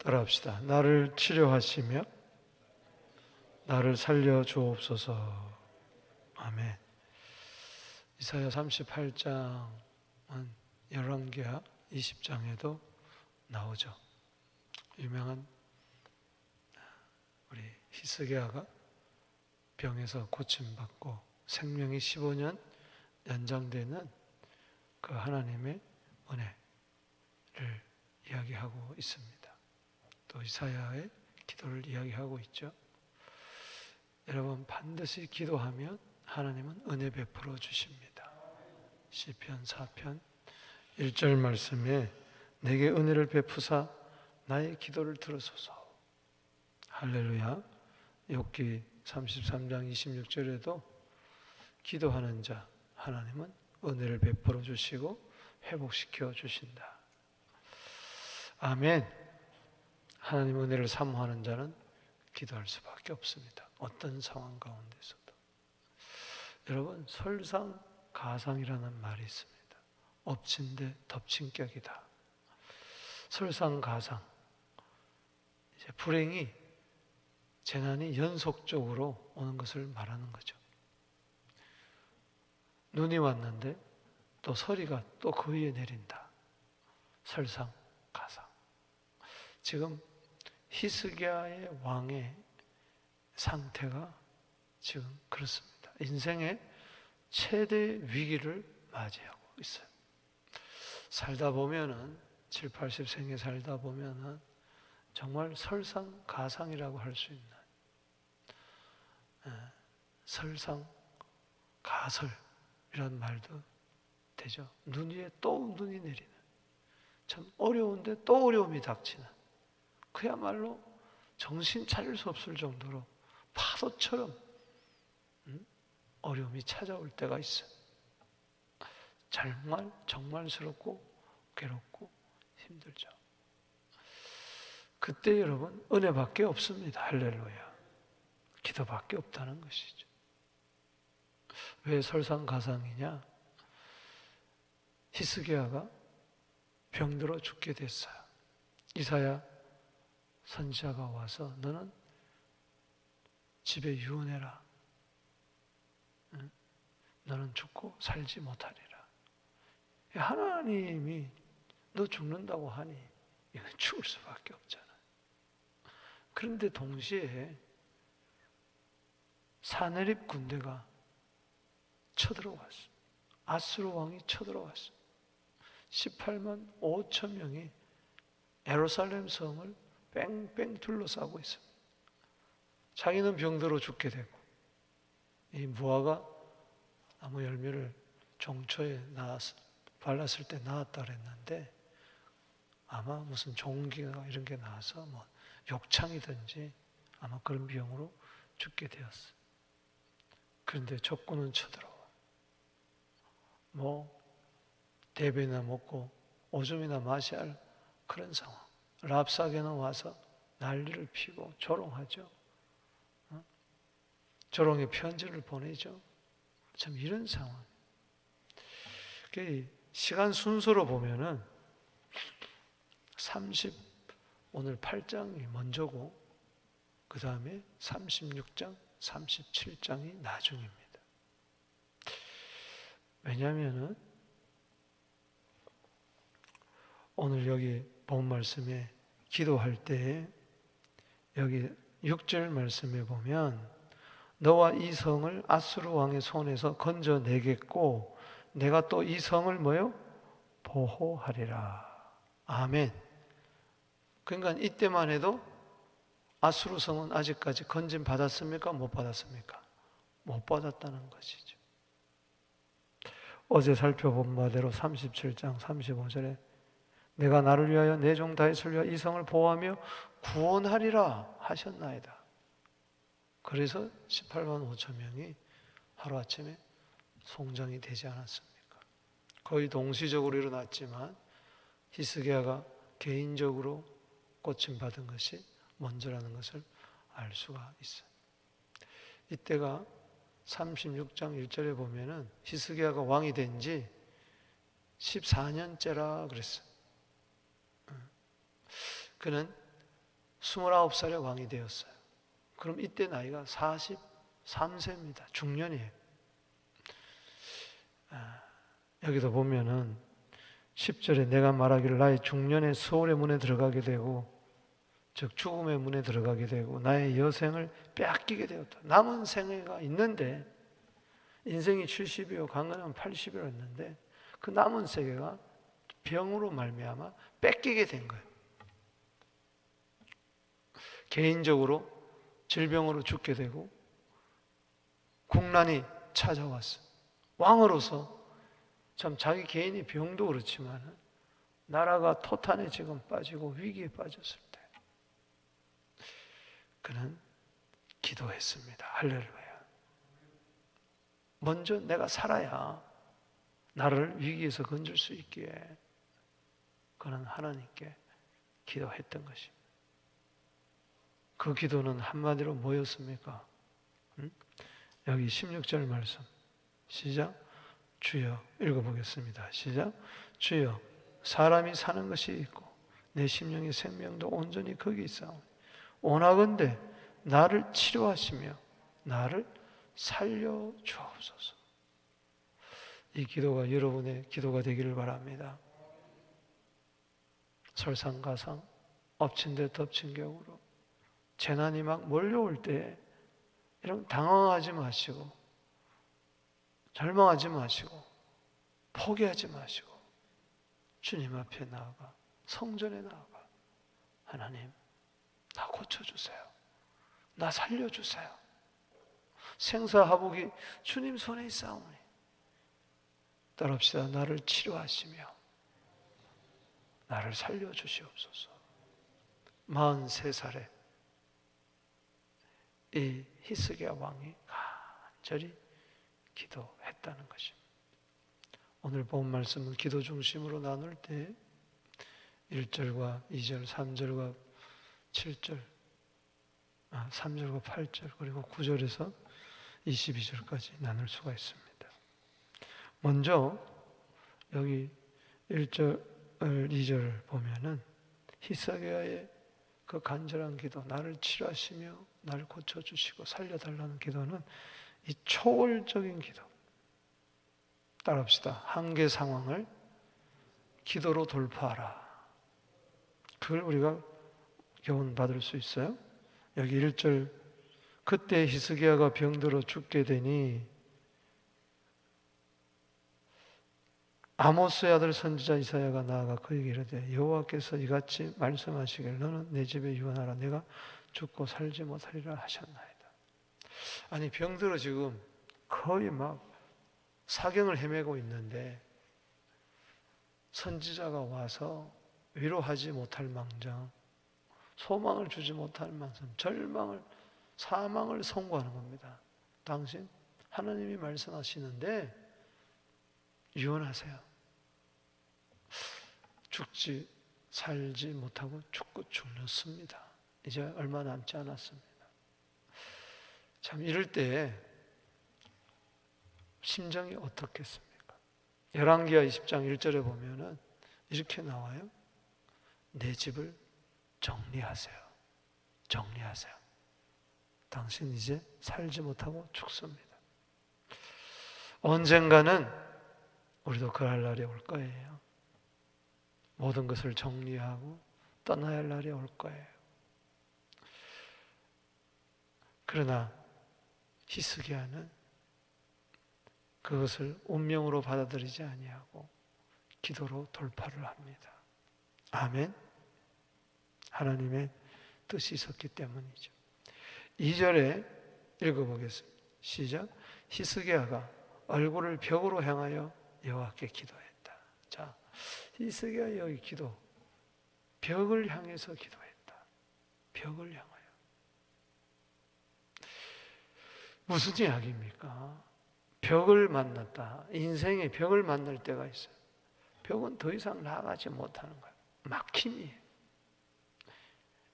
따라합시다. 나를 치료하시며 나를 살려 주옵소서. 아멘. 이사야 38장은 열왕기하 20장에도 나오죠. 유명한 우리 히스기야가 병에서 고침받고 생명이 15년 연장되는 그 하나님의 은혜를 이야기하고 있습니다. 또 이사야의 기도를 이야기하고 있죠. 여러분 반드시 기도하면 하나님은 은혜 베풀어 주십니다. 시편 4편 1절 말씀에 내게 은혜를 베푸사 나의 기도를 들으소서. 할렐루야. 욥기 33장 26절에도 기도하는 자 하나님은 은혜를 베풀어 주시고 회복시켜 주신다. 아멘. 하나님 은혜를 사모하는 자는 기도할 수밖에 없습니다. 어떤 상황 가운데서도. 여러분 설상가상이라는 말이 있습니다. 엎친 데 덮친 격이다. 설상가상. 이제 불행이 재난이 연속적으로 오는 것을 말하는 거죠. 눈이 왔는데 또 서리가 또 그 위에 내린다. 설상가상. 지금 히스기야의 왕의 상태가 지금 그렇습니다. 인생의 최대 위기를 맞이하고 있어요. 살다 보면은 7, 80생에 살다 보면은 정말 설상가상이라고 할 수 있는 설상가설이라는 말도 되죠. 눈 위에 또 눈이 내리는 참 어려운데 또 어려움이 닥치는 그야말로 정신 차릴 수 없을 정도로 파도처럼 어려움이 찾아올 때가 있어요. 정말 정말스럽고 괴롭고 힘들죠. 그때 여러분 은혜밖에 없습니다. 할렐루야. 기도밖에 없다는 것이죠. 왜 설상가상이냐? 히스기야가 병들어 죽게 됐어요. 이사야 선지자가 와서 너는 집에 유언해라. 너는 죽고 살지 못하리라. 하나님이 너 죽는다고 하니 이건 죽을 수밖에 없잖아. 그런데 동시에 사내립 군대가 쳐들어왔어. 아수르 왕이 쳐들어왔어. 18만 5천 명이 예루살렘 성을 뺑뺑 둘러싸고 있습니다. 자기는 병들어 죽게 되고 이 무화과 나무 열매를 종초에 발랐을 때 나았다 그랬는데 아마 무슨 종기가 이런 게 나와서 뭐 욕창이든지 아마 그런 병으로 죽게 되었어요. 그런데 적군은 쳐들어와. 뭐 대변이나 먹고 오줌이나 마셔야 할 그런 상황. 랍사개는 와서 난리를 피고 조롱하죠. 조롱의 편지를 보내죠. 참 이런 상황. 시간 순서로 보면은 오늘 8장이 먼저고 그 다음에 36장, 37장이 나중입니다. 왜냐하면은 오늘 여기 본 말씀에 기도할 때 여기 6절 말씀에 보면 너와 이 성을 아수르 왕의 손에서 건져내겠고 내가 또 이 성을 뭐요? 보호하리라. 아멘. 그러니까 이때만 해도 아수르 성은 아직까지 건진 받았습니까? 못 받았습니까? 못 받았다는 것이죠. 어제 살펴본 바대로 37장 35절에 내가 나를 위하여 내 종 다윗을 위하여 이 성을 보호하며 구원하리라 하셨나이다. 그래서 18만 5천 명이 하루아침에 송장이 되지 않았습니까? 거의 동시적으로 일어났지만 히스기야가 개인적으로 고침받은 것이 먼저라는 것을 알 수가 있어요. 이때가 36장 1절에 보면은 히스기야가 왕이 된 지 14년째라 그랬어요. 그는 29살에 왕이 되었어요. 그럼 이때 나이가 43세입니다. 중년이에요. 여기도 보면은 10절에 내가 말하기를 나의 중년에 서울의 문에 들어가게 되고 즉 죽음의 문에 들어가게 되고 나의 여생을 빼앗기게 되었다. 남은 생애가 있는데 인생이 70이요 강건하면 80이었는데 그 남은 세계가 병으로 말미암아 뺏기게 된 거예요. 개인적으로 질병으로 죽게 되고 국난이 찾아왔어. 왕으로서 참 자기 개인의 병도 그렇지만 나라가 토탄에 지금 빠지고 위기에 빠졌을 때 그는 기도했습니다. 할렐루야. 먼저 내가 살아야 나를 위기에서 건질 수 있기에 그는 하나님께 기도했던 것입니다. 그 기도는 한마디로 뭐였습니까? 여기 16절 말씀 시작. 주여 읽어보겠습니다. 시작. 주여 사람이 사는 것이 있고 내 심령의 생명도 온전히 거기 있사오니 원하건대 나를 치료하시며 나를 살려 주옵소서. 이 기도가 여러분의 기도가 되기를 바랍니다. 설상가상 엎친 데 덮친 격으로 재난이 막 몰려올 때 이런 당황하지 마시고 절망하지 마시고 포기하지 마시고 주님 앞에 나아가 성전에 나아가 하나님 나 고쳐주세요. 나 살려주세요. 생사하복이 주님 손에 있사오니 따릅시다. 나를 치료하시며 나를 살려주시옵소서. 43살에 이 히스기야 왕이 간절히 기도했다는 것입니다. 오늘 본 말씀은 기도 중심으로 나눌 때 1절과 2절, 3절과 7절, 3절과 8절 그리고 9절에서 22절까지 나눌 수가 있습니다. 먼저 여기 1절, 2절을 보면은 히스기야의 그 간절한 기도, 나를 치료하시며 나를 고쳐주시고 살려달라는 기도는 이 초월적인 기도. 따라합시다. 한계 상황을 기도로 돌파하라. 그걸 우리가 교훈 받을 수 있어요. 여기 1절 그때 히스기야가 병들어 죽게 되니 아모스의 아들 선지자 이사야가 나아가 그에게 이르되 여호와께서 이같이 말씀하시길 너는 내 집에 유언하라 내가 죽고 살지 못하리라 하셨나이다. 아니 병들어 지금 거의 막 사경을 헤매고 있는데 선지자가 와서 위로하지 못할 망정 소망을 주지 못할 망정 절망을 사망을 선고하는 겁니다. 당신 하나님이 말씀하시는데 유언하세요. 죽지 살지 못하고 죽고 죽었습니다. 이제 얼마 남지 않았습니다. 참 이럴 때 심정이 어떻겠습니까? 열왕기하 20장 1절에 보면은 이렇게 나와요. 내 집을 정리하세요. 정리하세요. 당신 이제 살지 못하고 죽습니다. 언젠가는 우리도 그럴 날이 올 거예요. 모든 것을 정리하고 떠나야 할 날이 올 거예요. 그러나 히스기야는 그것을 운명으로 받아들이지 아니하고 기도로 돌파를 합니다. 아멘. 하나님의 뜻이 있었기 때문이죠. 2절에 읽어보겠습니다. 시작. 히스기야가 얼굴을 벽으로 향하여 여호와께 기도했다. 자, 히스기야 여기 기도. 벽을 향해서 기도했다. 벽을 향하여. 무슨 이야기입니까? 벽을 만났다. 인생의 벽을 만날 때가 있어요. 벽은 더 이상 나아가지 못하는 거예요. 막힘이에요.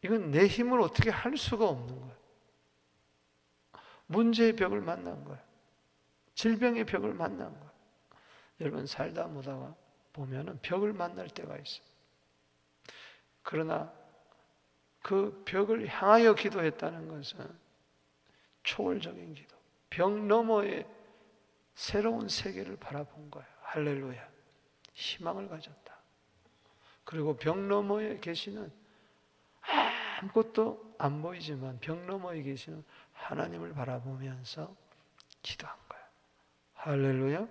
이건 내 힘으로 어떻게 할 수가 없는 거예요. 문제의 벽을 만난 거예요. 질병의 벽을 만난 거예요. 여러분 살다 보다가 보면은 벽을 만날 때가 있어요. 그러나 그 벽을 향하여 기도했다는 것은 초월적인 기도, 벽 너머의 새로운 세계를 바라본 거예요. 할렐루야. 희망을 가졌다. 그리고 벽 너머에 계시는 아무것도 안 보이지만 벽 너머에 계시는 하나님을 바라보면서 기도한 거예요. 할렐루야.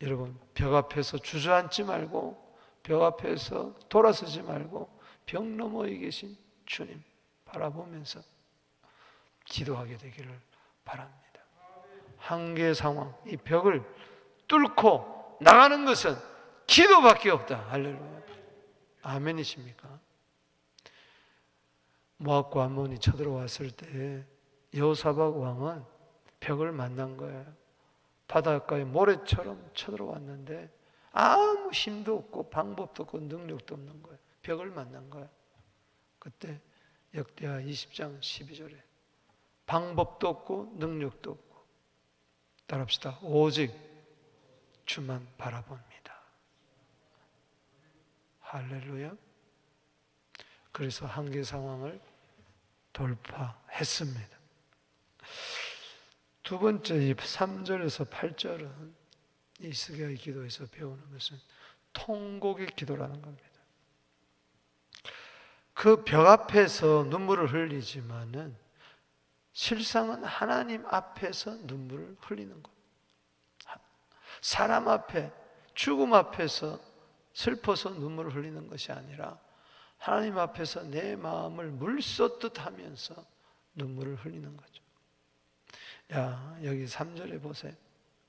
여러분, 벽 앞에서 주저앉지 말고, 벽 앞에서 돌아서지 말고 벽 너머에 계신 주님 바라보면서 기도하게 되기를 바랍니다. 한계 상황, 이 벽을 뚫고 나가는 것은 기도밖에 없다. 할렐루야. 아멘이십니까? 모압과 암몬이 쳐들어왔을 때 여호사밧 왕은 벽을 만난 거예요. 바닷가에 모래처럼 쳐들어왔는데 아무 힘도 없고 방법도 없고 능력도 없는 거예요. 벽을 만난 거예요. 그때 역대하 20장 12절에 방법도 없고 능력도 없고, 따라합시다. 오직 주만 바라봅니다. 할렐루야. 그래서 한계 상황을 돌파했습니다. 두 번째, 이 3절에서 8절은 히스기야의 기도에서 배우는 것은 통곡의 기도라는 겁니다. 그 벽 앞에서 눈물을 흘리지만은 실상은 하나님 앞에서 눈물을 흘리는 것. 사람 앞에, 죽음 앞에서 슬퍼서 눈물을 흘리는 것이 아니라 하나님 앞에서 내 마음을 물 쏟듯 하면서 눈물을 흘리는 거죠. 야, 여기 3절에 보세요.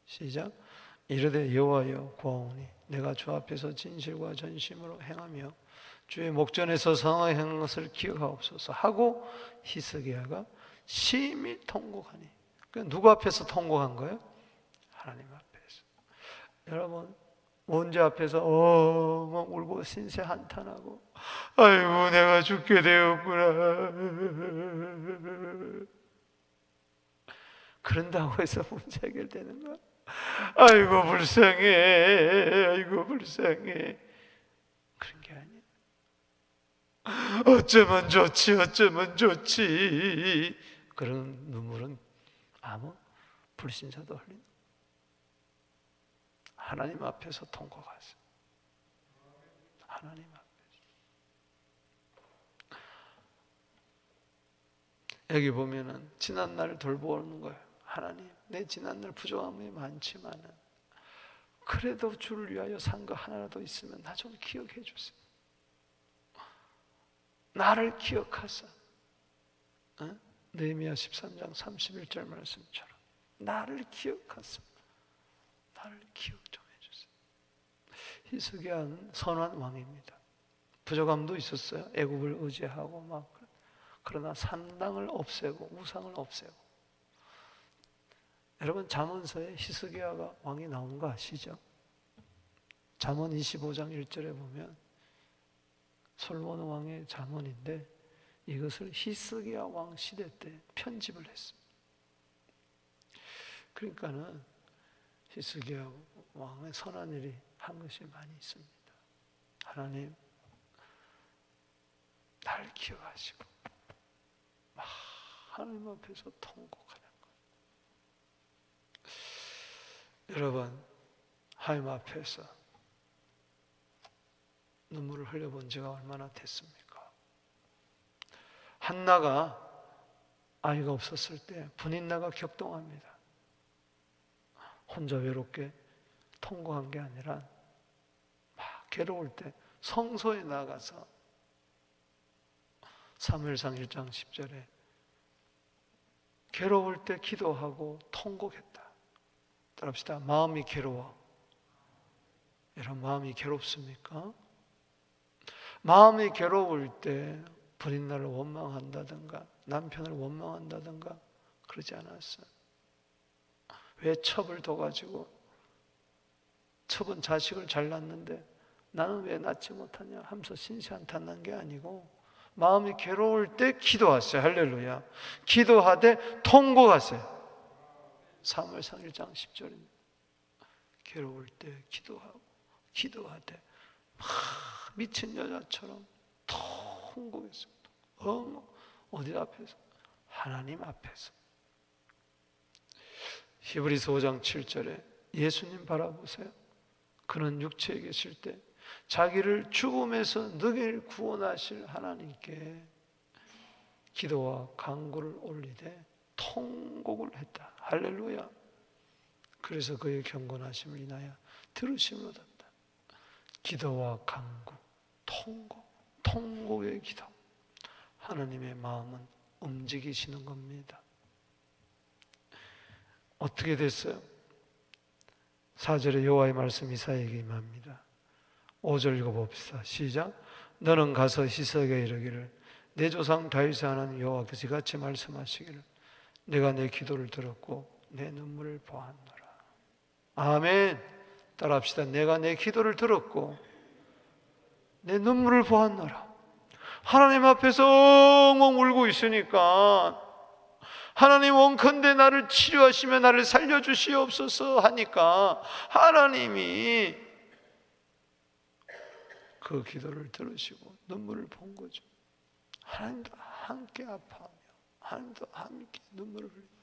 시작. 이르되 여호와여 구하오니 내가 주 앞에서 진실과 전심으로 행하며 주의 목전에서 성을 행한 것을 기억하옵소서 하고 히스기야가 심히 통곡하니. 누구 앞에서 통곡한 거예요? 하나님 앞에서. 여러분, 원죄 앞에서 막 울고 신세 한탄하고, 아이고 내가 죽게 되었구나. 그런다고 해서 문제 해결되는 거야? 아이고 불쌍해, 아이고 불쌍해, 그런 게 아니야. 어쩌면 좋지, 어쩌면 좋지. 그런 눈물은 아무 불신자도 흘리는 거야. 하나님 앞에서 통곡하세요. 하나님 앞에서. 여기 보면은 지난 날을 돌보는 거예요. 하나님, 내 지난 날 부족함이 많지만은 그래도 주를 위하여 산 거 하나라도 있으면 나 좀 기억해 주세요. 나를 기억하사. 느헤미야 13장 31절 말씀처럼 나를 기억하사. 나를 기억 좀 해주세요. 히스기야는 선한 왕입니다. 부족함도 있었어요. 애굽을 의지하고 막. 그러나 산당을 없애고 우상을 없애고. 여러분, 잠언서에 히스기야가 왕이 나온 거 아시죠? 잠언 25장 1절에 보면 솔로몬 왕의 잠언인데 이것을 히스기야 왕 시대 때 편집을 했습니다. 그러니까는 히스기야 왕의 선한 일이 한 것이 많이 있습니다. 하나님, 날 기억하시고 하나님 앞에서 통곡하는 것. 여러분, 하나님 앞에서 눈물을 흘려본 지가 얼마나 됐습니까? 한나가 아이가 없었을 때 분인나가 격동합니다. 혼자 외롭게 통곡한 게 아니라 막 괴로울 때 성소에 나가서 사무엘상 1장 10절에 괴로울 때 기도하고 통곡했다. 따라합시다. 마음이 괴로워. 여러분, 마음이 괴롭습니까? 마음이 괴로울 때 부인나를 원망한다든가 남편을 원망한다든가 그러지 않았어요. 왜 첩을 둬가지고 첩은 자식을 잘 낳는데 나는 왜 낳지 못하냐 하면서 신세한탄 난 게 아니고 마음이 괴로울 때 기도하세요. 할렐루야. 기도하되 통곡하세요. 사무엘상 1장 10절입니다. 괴로울 때 기도하고 기도하되 막 미친 여자처럼 통곡했어요. 어디 앞에서? 하나님 앞에서. 히브리서 5장 7절에 예수님 바라보세요. 그는 육체에 계실 때 자기를 죽음에서 너희를 구원하실 하나님께 기도와 간구를 올리되 통곡을 했다. 할렐루야. 그래서 그의 경건하심을 인하여 들으심을 얻었다. 기도와 간구, 통곡의 기도. 하나님의 마음은 움직이시는 겁니다. 어떻게 됐어요? 4절에 여호와의 말씀 이사야에게 임합니다. 5절 읽어봅시다. 시작. 너는 가서 히스기야에게 이르기를 내 조상 다윗의 하나님 여호와께서 이같이 말씀하시기를 내가 내 기도를 들었고 내 눈물을 보았노라. 아멘. 따라합시다. 내가 내 기도를 들었고 내 눈물을 보았노라. 하나님 앞에서 엉엉 울고 있으니까 하나님 원컨대 나를 치료하시며 나를 살려주시옵소서 하니까 하나님이 그 기도를 들으시고 눈물을 본 거죠. 하나님도 함께 아파하며 하나님도 함께 눈물을 흘리고.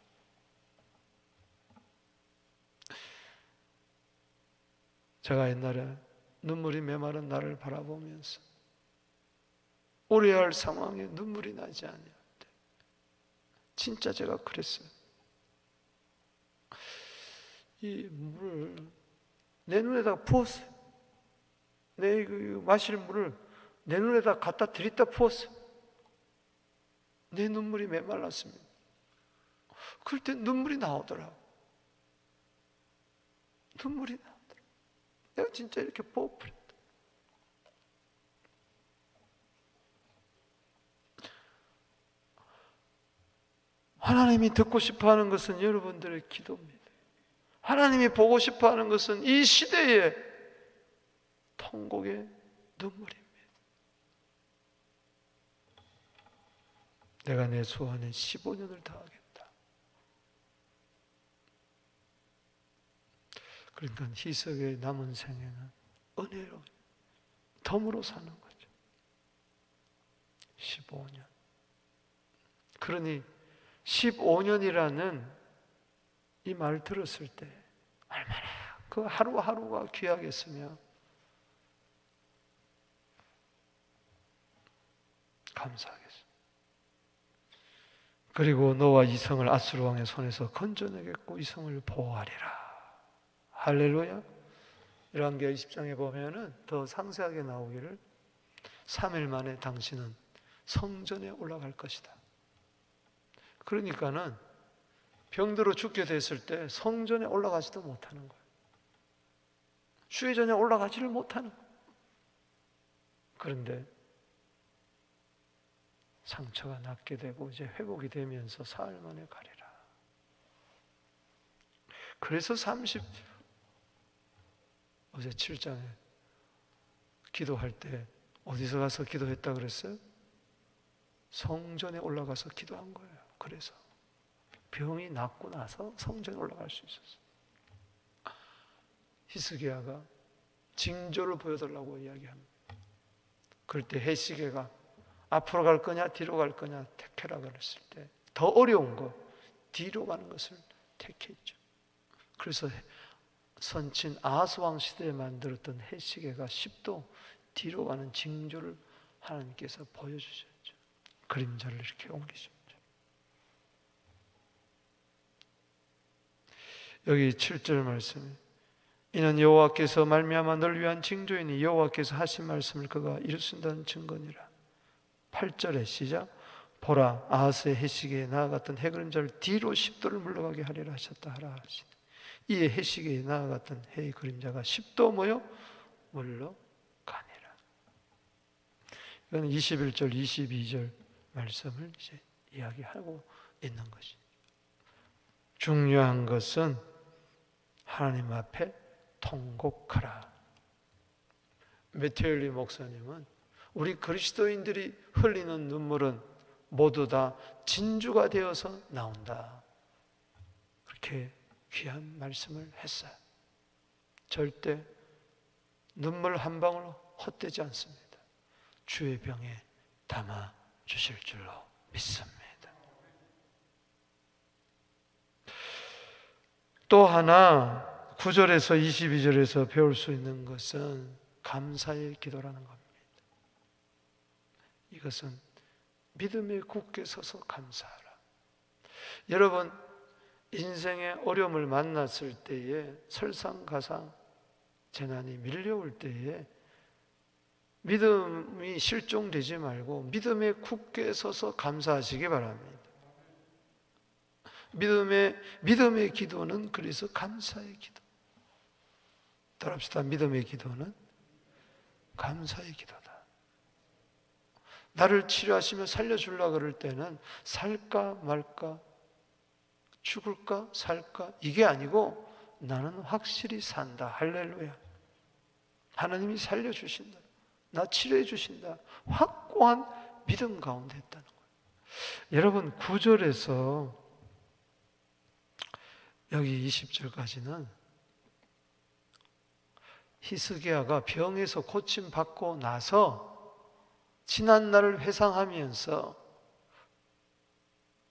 제가 옛날에 눈물이 메마른 나를 바라보면서 오래할 상황에 눈물이 나지 않을 때 진짜 제가 그랬어요. 이 물을 내 눈에다 부었어요. 내 마실 물을 내 눈에다 갖다 들이다 부었어요. 내 눈물이 메말랐습니다. 그럴 때 눈물이 나오더라고. 눈물이 나오더라고. 내가 진짜 이렇게 부어버렸다. 하나님이 듣고 싶어하는 것은 여러분들의 기도입니다. 하나님이 보고 싶어하는 것은 이 시대의 통곡의 눈물입니다. 내가 내 소원에 15년을 다하겠다. 그러니까 희석의 남은 생애는 은혜로 덤으로 사는 거죠. 15년. 그러니 15년이라는 이 말 들었을 때 얼마나 그 하루하루가 귀하겠으며 감사하겠습니다. 그리고 너와 이성을 아수르 왕의 손에서 건져내겠고 이성을 보호하리라. 할렐루야. 열왕기하 20장에 보면은 더 상세하게 나오기를 3일 만에 당신은 성전에 올라갈 것이다. 그러니까는 병들어 죽게 됐을 때 성전에 올라가지도 못하는 거예요. 수회전에 올라가지를 못하는 거예요. 그런데 상처가 낫게 되고 이제 회복이 되면서 사흘 만에 가리라. 그래서 어제 7장에 기도할 때 어디서 가서 기도했다 그랬어요? 성전에 올라가서 기도한 거예요. 그래서 병이 낫고 나서 성전에 올라갈 수 있었어요. 히스기야가 징조를 보여달라고 이야기합니다. 그럴 때 헤시게가 앞으로 갈 거냐 뒤로 갈 거냐 택해라 그랬을 때 더 어려운 거 뒤로 가는 것을 택했죠. 그래서 선친 아하스 왕 시대에 만들었던 헤시게가 10도 뒤로 가는 징조를 하나님께서 보여주셨죠. 그림자를 이렇게 옮기셨죠. 여기 7절 말씀에 이는 여호와께서 말미암아 널 위한 징조이니 여호와께서 하신 말씀을 그가 이루신다는 증거니라. 8절에 시작. 보라 아하스의 헤시게에 나아갔던 해그림자를 뒤로 10도를 물러가게 하리라 하셨다 하라 하시니 이에 헤시게에 나아갔던 해의 그림자가 10도 모여 물러가니라. 이건 21절 22절 말씀을 이제 이야기하고 있는 것이죠. 중요한 것은 하나님 앞에 통곡하라. 메테올리 목사님은 우리 그리스도인들이 흘리는 눈물은 모두 다 진주가 되어서 나온다. 그렇게 귀한 말씀을 했어요. 절대 눈물 한 방울 헛되지 않습니다. 주의 병에 담아 주실 줄로 믿습니다. 또 하나 9절에서 22절에서 배울 수 있는 것은 감사의 기도라는 겁니다. 이것은 믿음에 굳게 서서 감사하라. 여러분, 인생의 어려움을 만났을 때에, 설상가상 재난이 밀려올 때에 믿음이 실종되지 말고 믿음에 굳게 서서 감사하시기 바랍니다. 믿음의 기도는 그래서 감사의 기도. 따라합시다. 믿음의 기도는 감사의 기도다. 나를 치료하시며 살려주려고 그럴 때는 살까 말까, 죽을까 살까 이게 아니고 나는 확실히 산다. 할렐루야. 하나님이 살려주신다. 나 치료해 주신다. 확고한 믿음 가운데 있다는 거예요. 여러분 9절에서 여기 20절까지는 히스기야가 병에서 고침받고 나서 지난 날을 회상하면서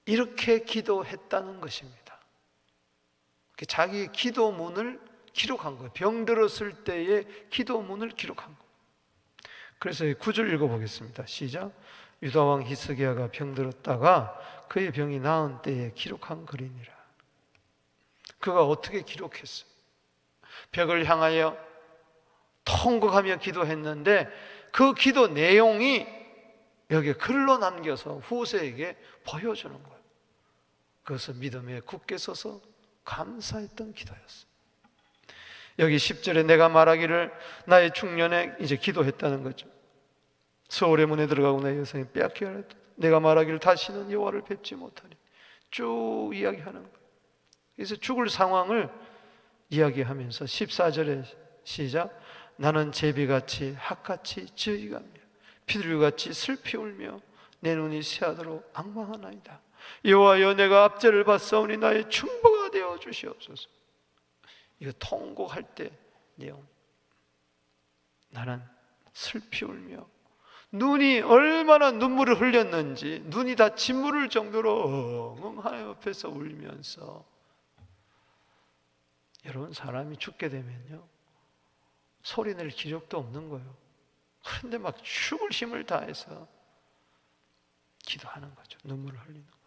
이렇게 기도했다는 것입니다. 자기의 기도문을 기록한 거예요. 병들었을 때의 기도문을 기록한 거예요. 그래서 9절 읽어보겠습니다. 시작. 유다왕 히스기야가 병들었다가 그의 병이 나은 때에 기록한 글이니라. 그가 어떻게 기록했어요? 벽을 향하여 통곡하며 기도했는데 그 기도 내용이 여기에 글로 남겨서 후세에게 보여주는 거예요. 그것은 믿음에 굳게 서서 감사했던 기도였어요. 여기 10절에 내가 말하기를 나의 중년에 이제 기도했다는 거죠. 서울의 문에 들어가고 내 여성이 빼앗기게 하였다. 내가 말하기를 다시는 여호와를 뵙지 못하리. 쭉 이야기하는 거예요. 그래서 죽을 상황을 이야기하면서 14절에 시작. 나는 제비같이 학같이 저희가며 비둘기같이 슬피 울며 내 눈이 새하도록 앙망하나이다. 여호와여 내가 압제를 받사오니 나의 충보가 되어 주시옵소서. 이거 통곡할 때 내용. 나는 슬피 울며 눈이 얼마나 눈물을 흘렸는지 눈이 다 진물을 정도로 하나님 앞에서 울면서. 여러분 사람이 죽게 되면요 소리 낼 기력도 없는 거예요. 그런데 막 죽을 힘을 다해서 기도하는 거죠. 눈물을 흘리는 거죠.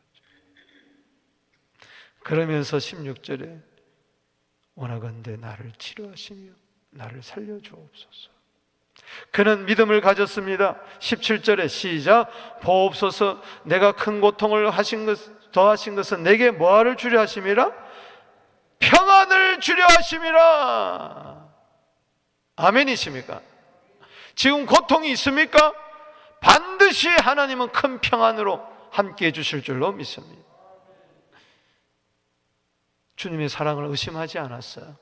그러면서 16절에 원하건대 나를 치료하시며 나를 살려주옵소서. 그는 믿음을 가졌습니다. 17절에 시작. 보옵소서 내가 큰 고통을 더하신 것은 내게 뭐를 주려 하심이라? 평안을 주려 하심이라. 아멘이십니까? 지금 고통이 있습니까? 반드시 하나님은 큰 평안으로 함께 해주실 줄로 믿습니다. 주님의 사랑을 의심하지 않았어요.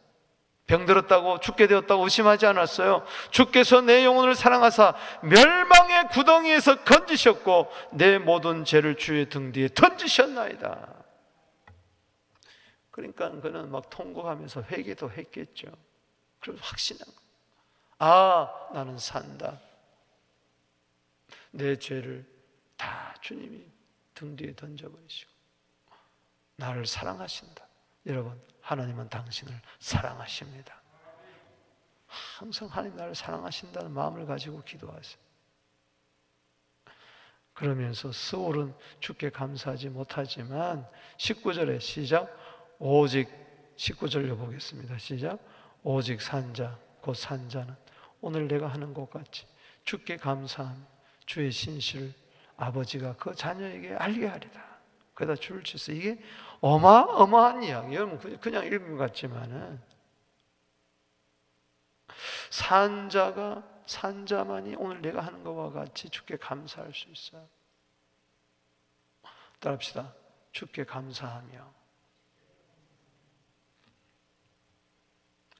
병들었다고 죽게 되었다고 의심하지 않았어요. 주께서 내 영혼을 사랑하사 멸망의 구덩이에서 건지셨고 내 모든 죄를 주의 등 뒤에 던지셨나이다. 그러니까 그는 막 통곡하면서 회개도 했겠죠. 그래서 확신한 거예요. 아, 나는 산다. 내 죄를 다 주님이 등 뒤에 던져버리시고 나를 사랑하신다. 여러분, 하나님은 당신을 사랑하십니다. 항상 하나님 나를 사랑하신다는 마음을 가지고 기도하세요. 그러면서 스올은 주께 감사하지 못하지만 19절에 시작. 오직 19절로 보겠습니다. 시작. 오직 산자 곧 산자는 오늘 내가 하는 것 같이 주께 감사하며 주의 신실을 아버지가 그 자녀에게 알게 하리다. 그러다 줄을 쳤어요. 이게 어마어마한 이야기. 여러분 그냥 읽은 것 같지만은 산자만이 오늘 내가 하는 것과 같이 주께 감사할 수 있어요. 따라합시다. 주께 감사하며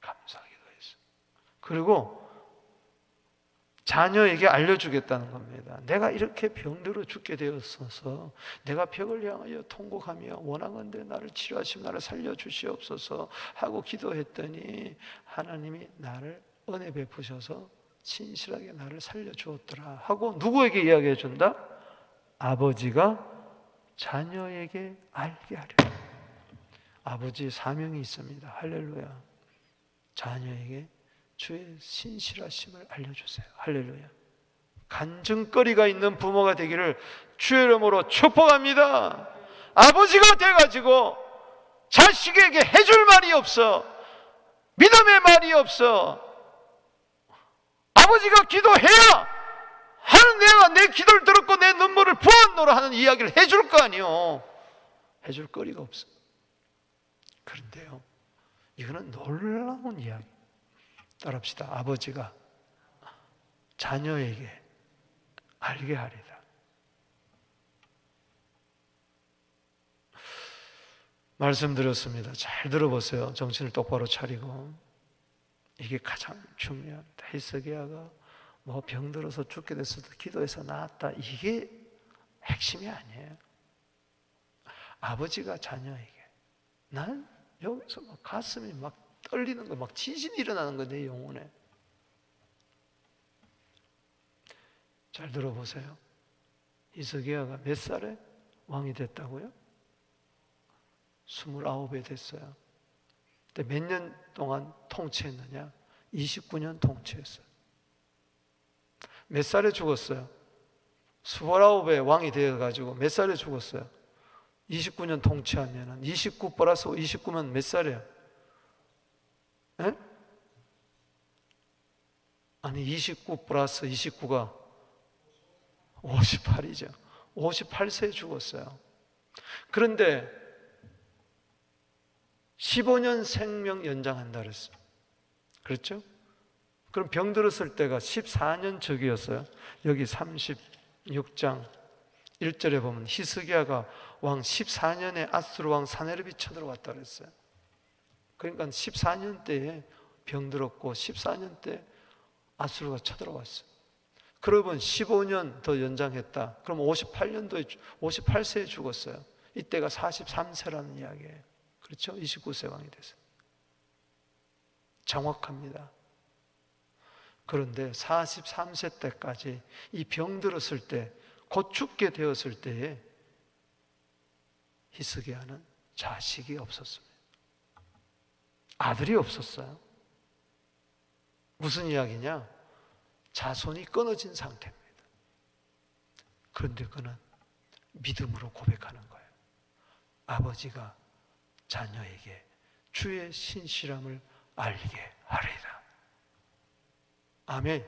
감사하기도 했어요. 그리고 자녀에게 알려주겠다는 겁니다. 내가 이렇게 병들어 죽게 되었어서 내가 벽을 향하여 통곡하며 원하건대 나를 치료하시며 나를 살려주시옵소서 하고 기도했더니 하나님이 나를 은혜 베푸셔서 신실하게 나를 살려주었더라 하고 누구에게 이야기해 준다? 아버지가 자녀에게 알게 하려. 아버지의 사명이 있습니다. 할렐루야. 자녀에게 주의 신실하심을 알려주세요. 할렐루야. 간증거리가 있는 부모가 되기를 주의 이름으로 축복합니다. 아버지가 돼가지고 자식에게 해줄 말이 없어, 믿음의 말이 없어. 아버지가 기도해야 하는 내가 내 기도를 들었고 내 눈물을 부었노라 하는 이야기를 해줄 거 아니요. 해줄 거리가 없어. 그런데요, 이거는 놀라운 이야기. 따라합시다. 아버지가 자녀에게 알게 하리라. 말씀드렸습니다. 잘 들어보세요. 정신을 똑바로 차리고. 이게 가장 중요합니다. 히스기야가 뭐 병들어서 죽게 됐어도 기도해서 나았다, 이게 핵심이 아니에요. 아버지가 자녀에게, 난 여기서 막 가슴이 막 떨리는 거, 막 지진이 일어나는 거, 내 영혼에. 잘 들어보세요. 히스기야가 몇 살에 왕이 됐다고요? 29에 됐어요. 근데 몇 년 동안 통치했느냐? 29년 통치했어요. 몇 살에 죽었어요? 29에 왕이 되어가지고 몇 살에 죽었어요? 29년 통치하면 29 플러스 29면 몇 살이에요? 에? 아니 29 플러스 29가 58이죠. 58세에 죽었어요. 그런데 15년 생명 연장한다 그랬어요. 그렇죠? 그럼 병들었을 때가 14년 적이었어요. 여기 36장 1절에 보면 히스기야가 왕 14년에 아수르 왕 사네립이 쳐들어왔다 그랬어요. 그러니까 14년 때에 병들었고 14년 때 아수르가 쳐들어왔어요. 그러면 15년 더 연장했다. 그럼 58년도에 58세에 죽었어요. 이때가 43세라는 이야기예요. 그렇죠? 29세 왕이 됐어요. 정확합니다. 그런데 43세 때까지 이 병들었을 때, 곧 죽게 되었을 때에 히스기야는 자식이 없었습니다. 아들이 없었어요. 무슨 이야기냐? 자손이 끊어진 상태입니다. 그런데 그는 믿음으로 고백하는 거예요. 아버지가 자녀에게 주의 신실함을 알게 하리라. 아멘.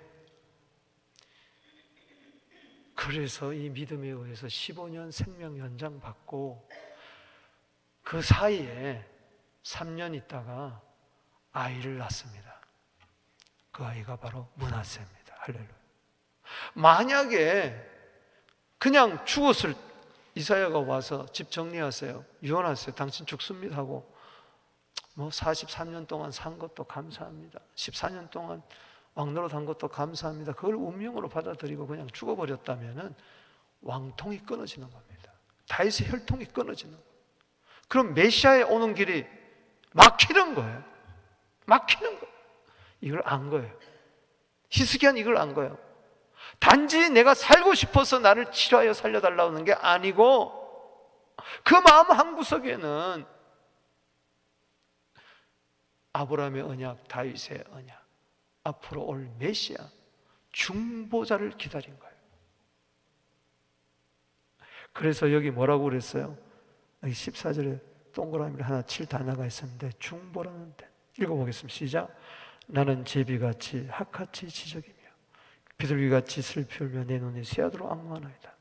그래서 이 믿음에 의해서 15년 생명 연장 받고 그 사이에 3년 있다가 아이를 낳습니다. 그 아이가 바로 므낫세입니다. 할렐루야. 만약에 그냥 죽었을, 이사야가 와서 집 정리하세요, 유언하세요, 당신 죽습니다 하고 뭐 43년 동안 산 것도 감사합니다, 14년 동안 왕노릇 한 것도 감사합니다, 그걸 운명으로 받아들이고 그냥 죽어버렸다면 왕통이 끊어지는 겁니다. 다윗의 혈통이 끊어지는 거예요. 그럼 메시아에 오는 길이 막히는 거예요. 막히는 거예요. 이걸 안 거예요. 히스기야는 이걸 안 거예요. 단지 내가 살고 싶어서 나를 치료하여 살려달라고 하는 게 아니고, 그 마음 한구석에는 아브라함의 언약, 다윗의 언약, 앞으로 올 메시아 중보자를 기다린 거예요. 그래서 여기 뭐라고 그랬어요? 여기 14절에 동그라미를 하나 칠 단어가 있었는데, 중보라는 데 읽어보겠습니다. 시작. 나는 제비같이 학같이 지적이며 비둘기같이 슬피 울며 내 눈이 새하도록 악무하나이다.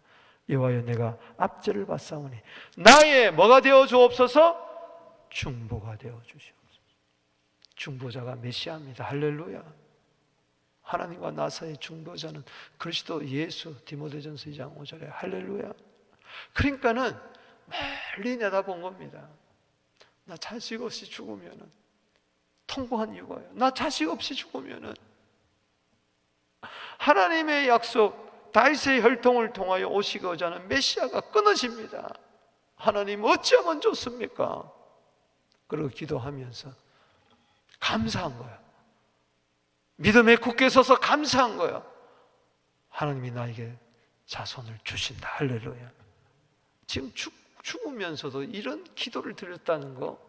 여호와여, 내가 압제를 받사오니 나의 뭐가 되어 주옵소서? 중보가 되어 주시옵소서. 중보자가 메시아입니다. 할렐루야. 하나님과 나 사이의 중보자는 그리스도 예수. 디모데전서 2장 5절에 할렐루야. 그러니까는 멀리 내다본 겁니다. 나 자식 없이 죽으면은 통곡한 이유가 예요. 나 자식 없이 죽으면은 하나님의 약속, 다윗의 혈통을 통하여 오시고자 하는 메시아가 끊어집니다. 하나님 어찌하면 좋습니까? 그리고 기도하면서 감사한 거야. 믿음에 굳게 서서 감사한 거예요. 하나님이 나에게 자손을 주신다. 할렐루야. 지금 죽으면서도 이런 기도를 드렸다는 거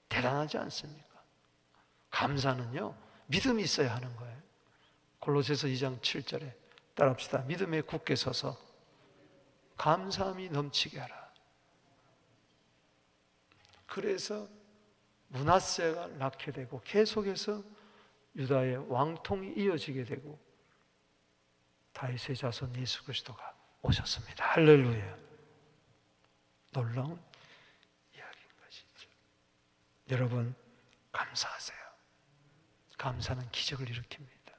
대단하지 않습니까? 감사는요, 믿음이 있어야 하는 거예요. 골로새서 2장 7절에 따라합시다. 믿음에 굳게 서서 감사함이 넘치게 하라. 그래서 므낫세가 낳게 되고 계속해서 유다의 왕통이 이어지게 되고 다윗의 자손 예수 그리스도가 오셨습니다. 할렐루야. 놀라운 이야기인 것이죠. 여러분, 감사하세요. 감사는 기적을 일으킵니다.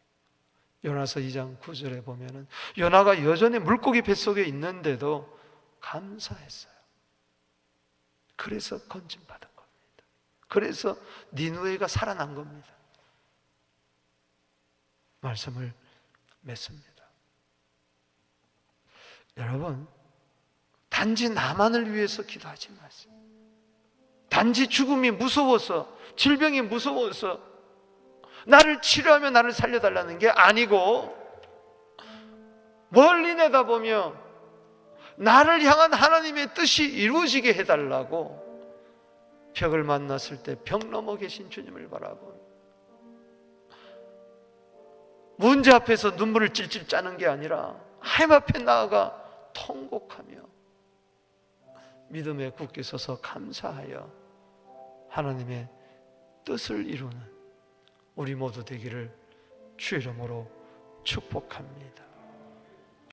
요나서 2장 9절에 보면은 요나가 여전히 물고기 뱃속에 있는데도 감사했어요. 그래서 건진받은 겁니다. 그래서 니느웨가 살아난 겁니다. 말씀을 맺습니다. 여러분, 단지 나만을 위해서 기도하지 마세요. 단지 죽음이 무서워서, 질병이 무서워서 나를 치료하며 나를 살려달라는 게 아니고, 멀리 내다보며 나를 향한 하나님의 뜻이 이루어지게 해달라고 벽을 만났을 때 벽 넘어 계신 주님을 바라보며 문제 앞에서 눈물을 찔찔 짜는 게 아니라 하나님 앞에 나아가 통곡하며 믿음에 굳게 서서 감사하여 하나님의 뜻을 이루는 우리 모두 되기를 주의 이름으로 축복합니다.